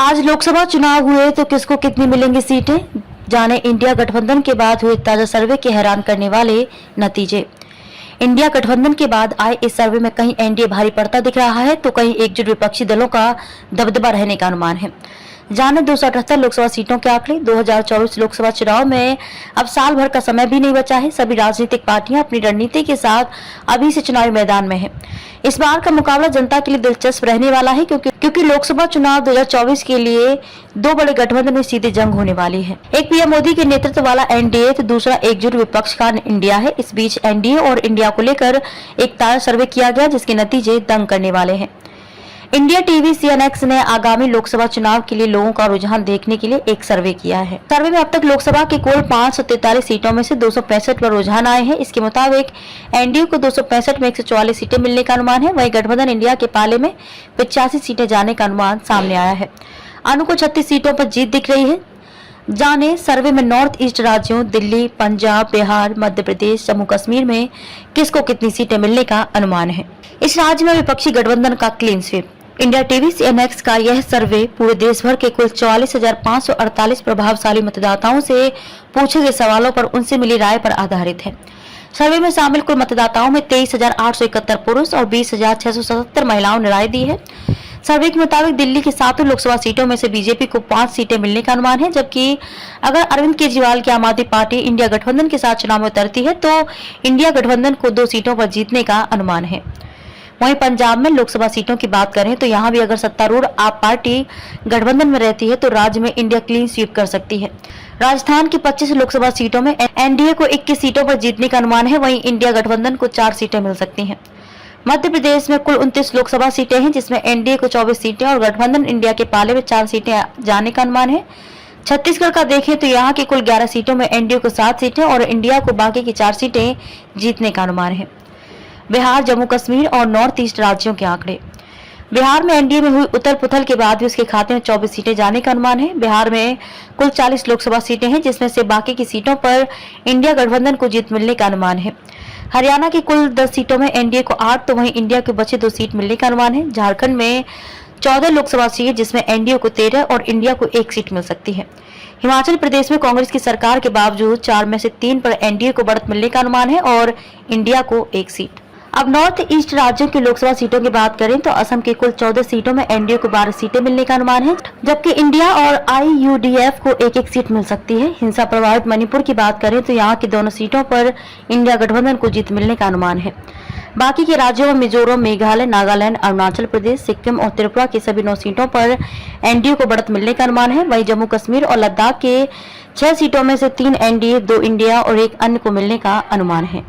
आज लोकसभा चुनाव हुए तो किसको कितनी मिलेंगी सीटें, जाने इंडिया गठबंधन के बाद हुए ताजा सर्वे के हैरान करने वाले नतीजे। इंडिया गठबंधन के बाद आए इस सर्वे में कहीं एनडीए भारी पड़ता दिख रहा है तो कहीं एकजुट विपक्षी दलों का दबदबा रहने का अनुमान है। जाने 278 लोकसभा सीटों के आंकड़े। 2024 लोकसभा चुनाव में अब साल भर का समय भी नहीं बचा है। सभी राजनीतिक पार्टियां अपनी रणनीति के साथ अभी से चुनावी मैदान में हैं। इस बार का मुकाबला जनता के लिए दिलचस्प रहने वाला है क्योंकि लोकसभा चुनाव 2024 के लिए दो बड़े गठबंधन में सीधी जंग होने वाली है। एक पीएम मोदी के नेतृत्व वाला एनडीए तो दूसरा एकजुट विपक्ष का इंडिया है। इस बीच एनडीए और इंडिया को लेकर एक ताजा सर्वे किया गया जिसके नतीजे दंग करने वाले हैं। इंडिया टीवी सीएनएक्स ने आगामी लोकसभा चुनाव के लिए लोगों का रुझान देखने के लिए एक सर्वे किया है। सर्वे में अब तक लोकसभा की कुल 543 सीटों में से 265 पर रुझान आए हैं। इसके मुताबिक एनडीए को 265 में 144 सीटें मिलने का अनुमान है। वहीं गठबंधन इंडिया के पाले में 85 सीटें जाने का अनुमान सामने आया है। अनु को 36 सीटों पर जीत दिख रही है। जाने सर्वे में नॉर्थ ईस्ट राज्यों दिल्ली, पंजाब, बिहार, मध्य प्रदेश, जम्मू कश्मीर में किसको कितनी सीटें मिलने का अनुमान है। इस राज्य में विपक्षी गठबंधन का clean sweep. India TV CNX का यह सर्वे पूरे देश भर के कुल 44,548 प्रभावशाली मतदाताओं से पूछे गए सवालों पर उनसे मिली राय पर आधारित है। सर्वे में शामिल कुल मतदाताओं में 23,871 पुरुष और 20,677 महिलाओं ने राय दी है। सर्वे के मुताबिक दिल्ली की 7 लोकसभा सीटों में से बीजेपी को 5 सीटें मिलने का अनुमान है, जबकि अगर अरविंद केजरीवाल की आम आदमी पार्टी इंडिया गठबंधन के साथ चुनाव में उतरती है तो इंडिया गठबंधन को 2 सीटों पर जीतने का अनुमान है। वहीं पंजाब में लोकसभा सीटों की बात करें तो यहां भी अगर सत्तारूढ़ आप पार्टी गठबंधन में रहती है तो राज्य में इंडिया क्लीन स्वीप कर सकती है। राजस्थान की 25 लोकसभा सीटों में एनडीए को 21 सीटों पर जीतने का अनुमान है। वहीं इंडिया गठबंधन को 4 सीटें मिल सकती हैं। मध्य प्रदेश में कुल 29 लोकसभा सीटें हैं जिसमें एनडीए को 24 सीटें और गठबंधन इंडिया के पाले में 4 सीटें जाने का अनुमान है। छत्तीसगढ़ का देखें तो यहाँ की कुल 11 सीटों में एनडीए को 7 सीटें और इंडिया को बाकी की 4 सीटें जीतने का अनुमान है। बिहार, जम्मू कश्मीर और नॉर्थ ईस्ट राज्यों के आंकड़े। बिहार में एनडीए में हुई उथल पुथल के बाद भी उसके खाते में 24 सीटें जाने का अनुमान है। बिहार में कुल 40 लोकसभा सीटें हैं जिसमें से बाकी की सीटों पर इंडिया गठबंधन को जीत मिलने का अनुमान है। हरियाणा की कुल 10 सीटों में एनडीए को 8 तो वहीं इंडिया के बचे 2 सीट मिलने का अनुमान है। झारखंड में 14 लोकसभा सीट जिसमें एनडीए को 13 और इंडिया को 1 सीट मिल सकती है। हिमाचल प्रदेश में कांग्रेस की सरकार के बावजूद 4 में से 3 पर एनडीए को बढ़त मिलने का अनुमान है और इंडिया को 1 सीट। अब नॉर्थ ईस्ट राज्यों की लोकसभा सीटों की बात करें तो असम की कुल 14 सीटों में एनडीए को 12 सीटें मिलने का अनुमान है, जबकि इंडिया और आईयूडीएफ को 1-1 सीट मिल सकती है। हिंसा प्रभावित मणिपुर की बात करें तो यहाँ की दोनों सीटों पर इंडिया गठबंधन को जीत मिलने का अनुमान है। बाकी के राज्यों में मिजोरम, मेघालय, नागालैंड, अरुणाचल प्रदेश, सिक्किम और त्रिपुरा की सभी 9 सीटों पर एनडीए को बढ़त मिलने का अनुमान है। वहीं जम्मू कश्मीर और लद्दाख के 6 सीटों में से 3 एनडीए, 2 इंडिया और 1 अन्य को मिलने का अनुमान है।